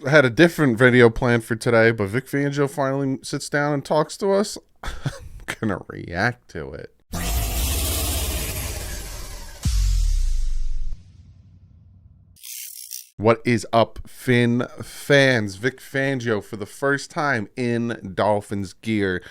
had a different video planned for today, but Vic Fangio finally sits down and talks to us. I'm gonna react to it. What is up, Fin fans? Vic Fangio, for the first time in Dolphins gear,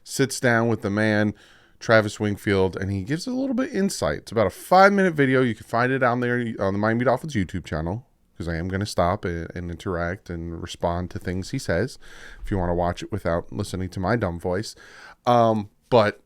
sits down with the man, Travis Wingfield, and he gives a little bit of insight. It's about a 5-minute video. You can find it down there on the Miami Dolphins YouTube channel, because I am going to stop and interact and respond to things he says if you want to watch it without listening to my dumb voice. But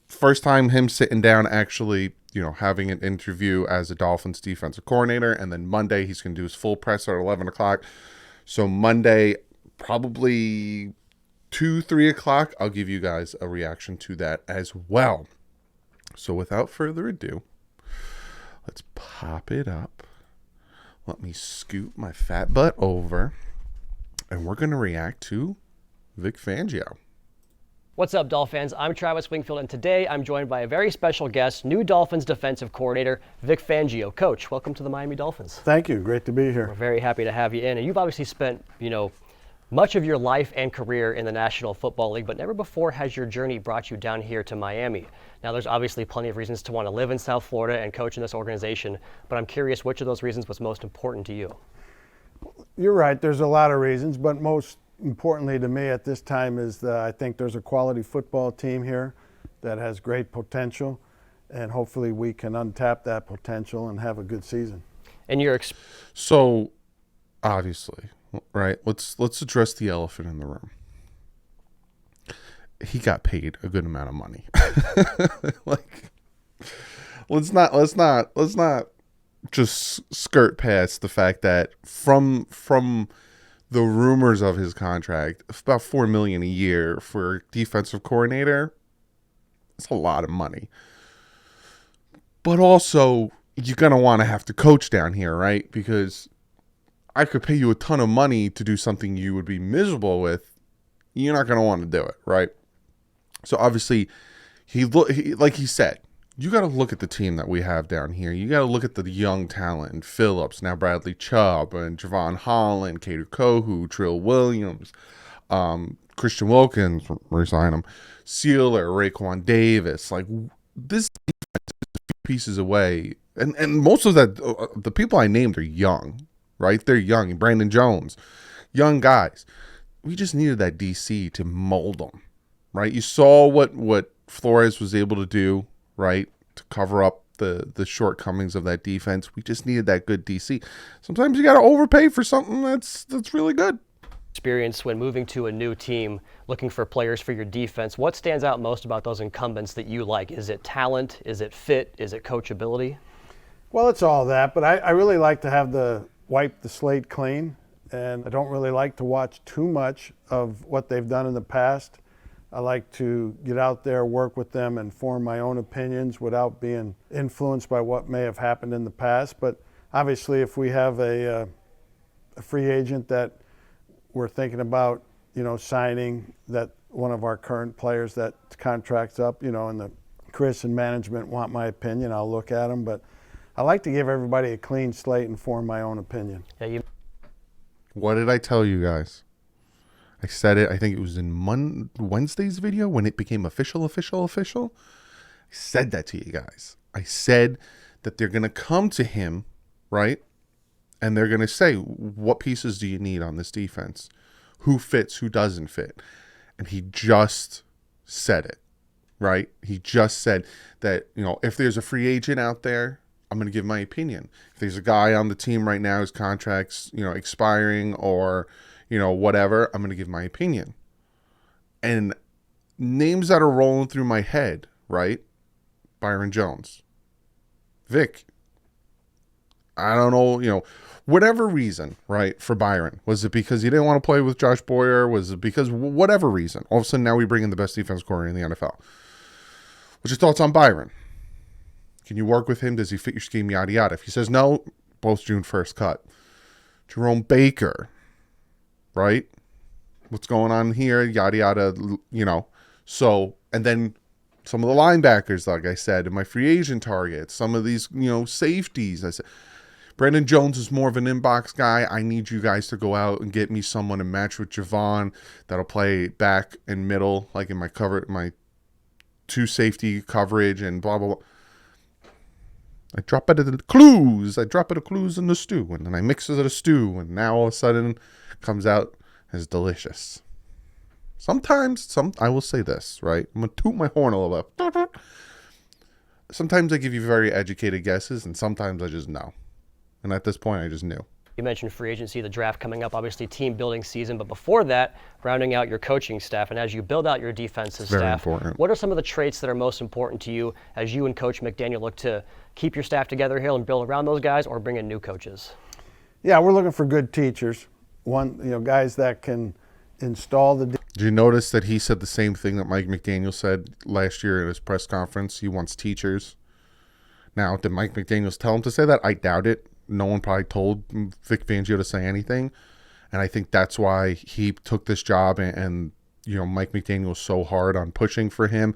first time him sitting down actually, having an interview as a Dolphins defensive coordinator. And then Monday, he's going to do his full presser at 11 o'clock. So Monday, probably 2-3 o'clock, I'll give you guys a reaction to that as well. So without further ado, let's pop it up. Let me scoot my fat butt over, and we're going to react to Vic Fangio. What's up, Dolphins? I'm Travis Wingfield, and today I'm joined by a very special guest, new Dolphins defensive coordinator, Vic Fangio. Coach, welcome to the Miami Dolphins. Thank you. Great to be here. We're very happy to have you in. And you've obviously spent, much of your life and career in the National Football League, but never before has your journey brought you down here to Miami. Now, there's obviously plenty of reasons to want to live in South Florida and coach in this organization, but I'm curious which of those reasons was most important to you? You're right. There's a lot of reasons, but most importantly to me at this time is that I think there's a quality football team here that has great potential, and hopefully we can untap that potential and have a good season. And So, obviously, right, let's address the elephant in the room. He got paid a good amount of money. Let's not just skirt past the fact that from the rumors of his contract, about $4 million a year for defensive coordinator, it's a lot of money. But also, you're gonna want to have to coach down here, right? Because I could pay you a ton of money to do something you would be miserable with. You're not gonna want to do it, right? So obviously, like he said, you got to look at the team that we have down here. You got to look at the young talent and Phillips, now Bradley Chubb, and Javon Holland, Cater Kohu, Trill Williams, Christian Wilkins, resign him, Sealer, Raekwon Davis. Like, this defense is a few pieces away. And most of that, the people I named are young, right? They're young. Brandon Jones, young guys. We just needed that DC to mold them, right? You saw what Flores was able to do, right, to cover up the shortcomings of that defense. We just needed that good DC. Sometimes you got to overpay for something that's really good. Experience when moving to a new team, looking for players for your defense. What stands out most about those incumbents that you like? Is it talent? Is it fit? Is it coachability? Well, it's all that, but I really like to wipe the slate clean, and I don't really like to watch too much of what they've done in the past. I like to get out there, work with them, and form my own opinions without being influenced by what may have happened in the past. But obviously, if we have a free agent that we're thinking about, signing, that one of our current players that contract's up, and the Chris and management want my opinion, I'll look at them. But I like to give everybody a clean slate and form my own opinion. Yeah, What did I tell you guys? I said it, I think it was in Wednesday's video when it became official. I said that to you guys. I said that they're going to come to him, right? And they're going to say, what pieces do you need on this defense? Who fits, who doesn't fit? And he just said it, right? He just said that, if there's a free agent out there, I'm going to give my opinion. If there's a guy on the team right now whose contract's, expiring or whatever, I'm going to give my opinion. And names that are rolling through my head, right? Byron Jones. Vic. I don't know, whatever reason, right, for Byron. Was it because he didn't want to play with Josh Boyer? Was it because whatever reason? All of a sudden now we bring in the best defense coordinator in the NFL. What's your thoughts on Byron? Can you work with him? Does he fit your scheme? Yada, yada. If he says no, both June 1st cut. Jerome Baker. Right? What's going on here? Yada, yada, So, and then some of the linebackers, like I said, and my free agent targets, some of these, safeties. I said, Brandon Jones is more of an inbox guy. I need you guys to go out and get me someone to match with Javon that'll play back and middle, like in my 2 safety coverage and blah, blah, blah. I drop it in clues. I drop it a clues in the stew, and then I mix it in a stew, and now all of a sudden it comes out as delicious. Sometimes, I will say this, right? I'm going to toot my horn a little bit. Sometimes I give you very educated guesses, and sometimes I just know. And at this point, I just knew. You mentioned free agency, the draft coming up, obviously team building season, but before that, rounding out your coaching staff. And as you build out your defensive staff, what are some of the traits that are most important to you as you and Coach McDaniel look to keep your staff together here and build around those guys, or bring in new coaches? Yeah, we're looking for good teachers. Guys that can install the. Did you notice that he said the same thing that Mike McDaniel said last year at his press conference? He wants teachers. Now, did Mike McDaniel tell him to say that? I doubt it. No one probably told Vic Fangio to say anything. And I think that's why he took this job, and Mike McDaniel was so hard on pushing for him.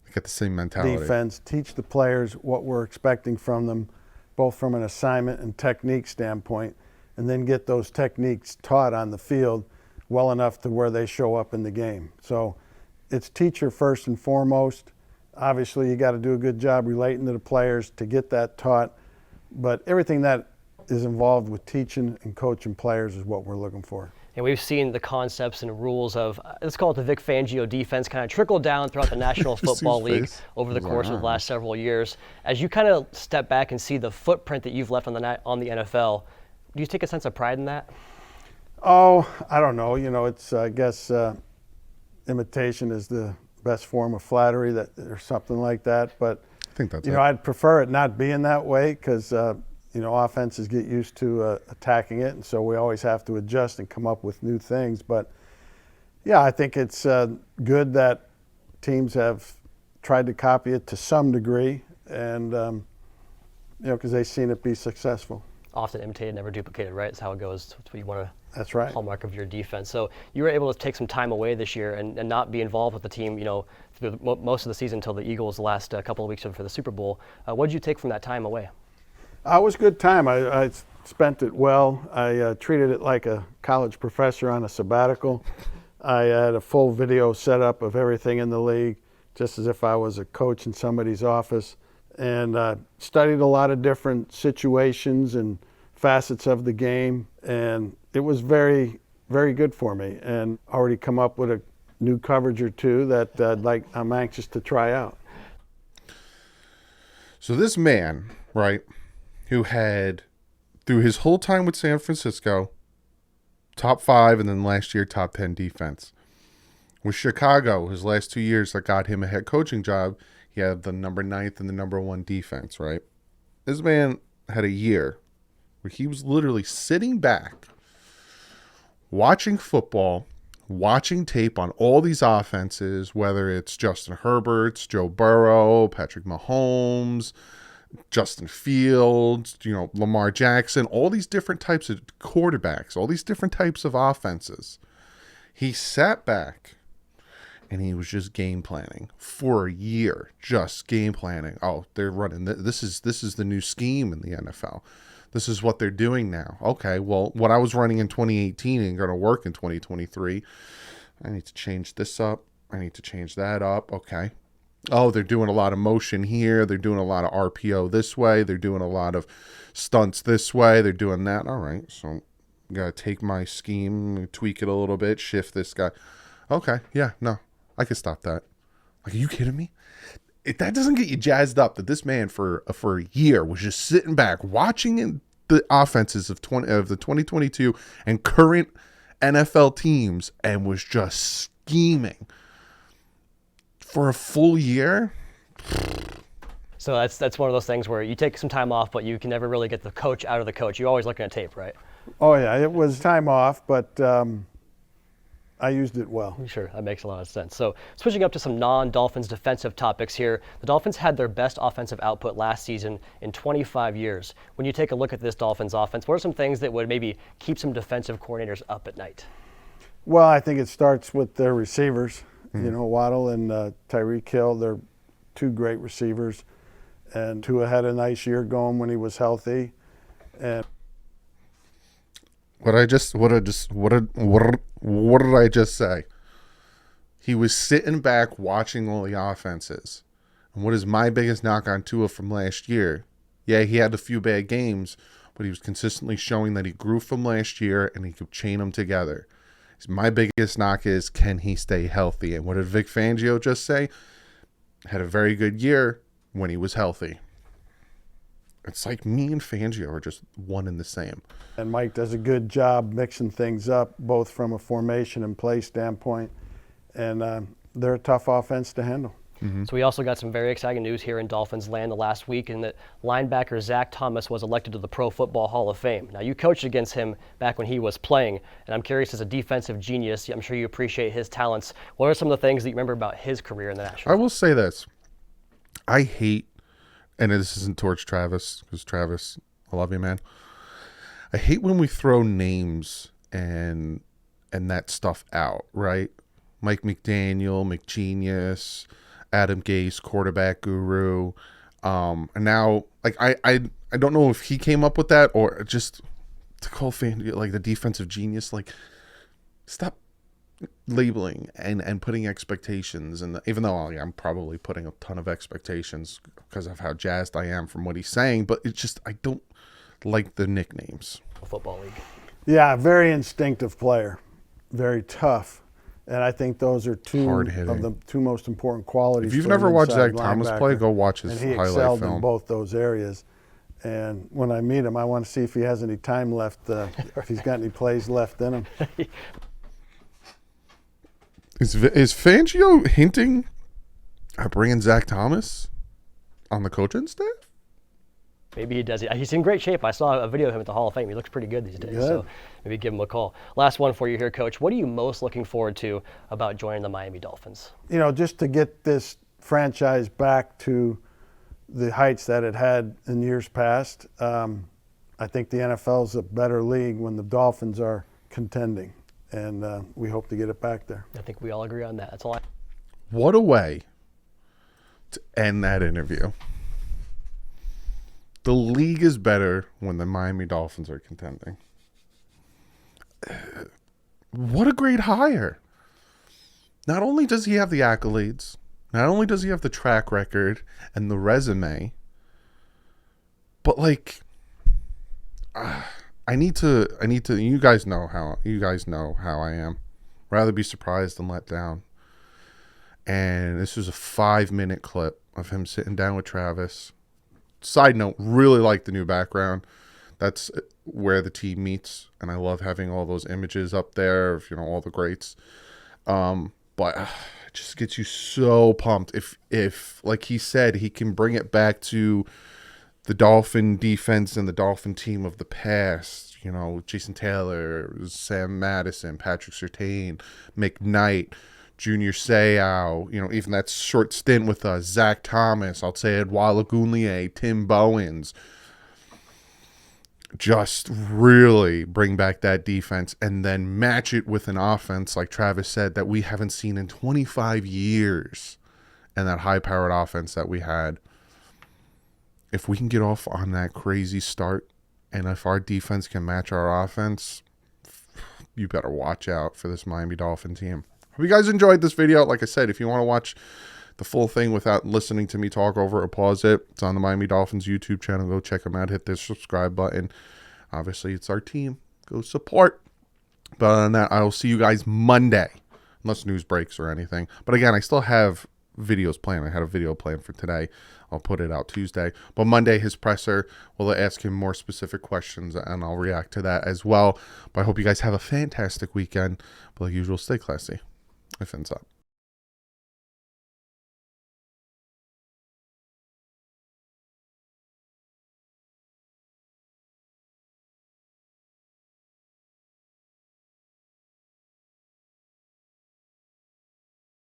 They got the same mentality. Defense, teach the players what we're expecting from them, both from an assignment and technique standpoint, and then get those techniques taught on the field well enough to where they show up in the game. So it's teacher first and foremost. Obviously, you got to do a good job relating to the players to get that taught. But everything that is involved with teaching and coaching players is what we're looking for. And we've seen the concepts and rules of, let's call it the Vic Fangio defense, kind of trickle down throughout the National Football League over the course of the last several years. As you kind of step back and see the footprint that you've left on the NFL, do you take a sense of pride in that? Oh, I don't know. It's, I guess, imitation is the best form of flattery, or something like that. But I think that's I'd prefer it not being that way, because offenses get used to attacking it, and so we always have to adjust and come up with new things. But yeah, I think it's good that teams have tried to copy it to some degree, and because they've seen it be successful. Often imitated, never duplicated, right? That's how it goes. That's what you want to. That's right. Hallmark of your defense. So you were able to take some time away this year and not be involved with the team, through most of the season until the Eagles the last couple of weeks for the Super Bowl. What did you take from that time away? It was a good time. I spent it well. I treated it like a college professor on a sabbatical. I had a full video setup of everything in the league, just as if I was a coach in somebody's office, and studied a lot of different situations and facets of the game, and it was very, very good for me, and already come up with a new coverage or two that I'm anxious to try out. So this man, right, who had, through his whole time with San Francisco, top 5, and then last year top 10 defense. With Chicago, his last 2 years that got him a head coaching job, he had the number 9th and the number 1 defense, right? This man had a year where he was literally sitting back, watching football, watching tape on all these offenses, whether it's Justin Herbert, Joe Burrow, Patrick Mahomes, Justin Fields, Lamar Jackson, all these different types of quarterbacks, all these different types of offenses. He sat back and he was just game planning for a year, just game planning. Oh, they're running. This is the new scheme in the NFL. This is what they're doing now. Okay, well, what I was running in 2018 ain't going to work in 2023. I need to change this up. I need to change that up. Okay. Oh, they're doing a lot of motion here. They're doing a lot of RPO this way. They're doing a lot of stunts this way. They're doing that. All right, so I got to take my scheme, tweak it a little bit, shift this guy. Okay, yeah, no, I can stop that. Like, are you kidding me? If that doesn't get you jazzed up that this man for a year was just sitting back watching the offenses of the 2022 and current NFL teams and was just scheming for a full year. So that's one of those things where you take some time off, but you can never really get the coach out of the coach. You're always looking at tape, right? Oh yeah, it was time off, but I used it well. Sure, that makes a lot of sense. So switching up to some non-Dolphins defensive topics here, the Dolphins had their best offensive output last season in 25 years. When you take a look at this Dolphins offense, what are some things that would maybe keep some defensive coordinators up at night? Well, I think it starts with their receivers. Waddle and Tyreek Hill, they're two great receivers. And Tua had a nice year going when he was healthy. And What did I just say? He was sitting back watching all the offenses. And what is my biggest knock on Tua from last year? Yeah, he had a few bad games, but he was consistently showing that he grew from last year and he could chain them together. My biggest knock is, can he stay healthy? And what did Vic Fangio just say? Had a very good year when he was healthy. It's like me and Fangio are just one and the same. And Mike does a good job mixing things up, both from a formation and play standpoint. And they're a tough offense to handle. So we also got some very exciting news here in Dolphins land the last week, in that linebacker Zach Thomas was elected to the Pro Football Hall of Fame. Now, you coached against him back when he was playing, and I'm curious, as a defensive genius, I'm sure you appreciate his talents. What are some of the things that you remember about his career in the National? I will say this. I hate, and this isn't towards Travis, because Travis, I love you, man. I hate when we throw names and that stuff out, right? Mike McDaniel, McGenius, Adam Gase, quarterback guru. And now, like, I don't know if he came up with that or just to call Fangio like the defensive genius. Like, stop labeling and putting expectations. And even though I'm probably putting a ton of expectations because of how jazzed I am from what he's saying, but it's just, I don't like the nicknames. Football League. Yeah, very instinctive player, very tough. And I think those are two of the two most important qualities. If you've for never an watched inside Zach Thomas linebacker. play, go watch his And he highlight excelled film. in both those areas. And when I meet him, I want to see if he has any time left, if he's got any plays left in him. Is Fangio hinting at bringing Zach Thomas on the coaching staff? Maybe he does. He's in great shape. I saw a video of him at the Hall of Fame. He looks pretty good these days. Good. So maybe give him a call. Last one for you here, Coach. What are you most looking forward to about joining the Miami Dolphins? You know, just to get this franchise back to the heights that it had in years past. I think the NFL is a better league when the Dolphins are contending, and we hope to get it back there. I think we all agree on that. That's all. What a way to end that interview. The league is better when the Miami Dolphins are contending. What a great hire. Not only does he have the accolades, not only does he have the track record and the resume, but like, I need to, you guys know how I am. Rather be surprised than let down. And this was a 5-minute clip of him sitting down with Travis. Side note, really like the new background. That's where the team meets, and I love having all those images up there of, all the greats. But it just gets you so pumped. If like he said, he can bring it back to the Dolphin defense and the Dolphin team of the past, Jason Taylor, Sam Madison, Patrick Surtain, McKnight, Junior Seau, even that short stint with Zach Thomas, I'll say Edouard Lagounlier, Tim Bowens. Just really bring back that defense and then match it with an offense, like Travis said, that we haven't seen in 25 years, and that high-powered offense that we had. If we can get off on that crazy start, and if our defense can match our offense, you better watch out for this Miami Dolphin team. Hope you guys enjoyed this video. Like I said, if you want to watch the full thing without listening to me talk over it or pause it, it's on the Miami Dolphins YouTube channel. Go check them out. Hit the subscribe button. Obviously, it's our team. Go support. But other than that, I will see you guys Monday, unless news breaks or anything. But again, I still have videos planned. I had a video planned for today. I'll put it out Tuesday. But Monday, his presser, we'll ask him more specific questions, and I'll react to that as well. But I hope you guys have a fantastic weekend. But like usual, stay classy. It fins up.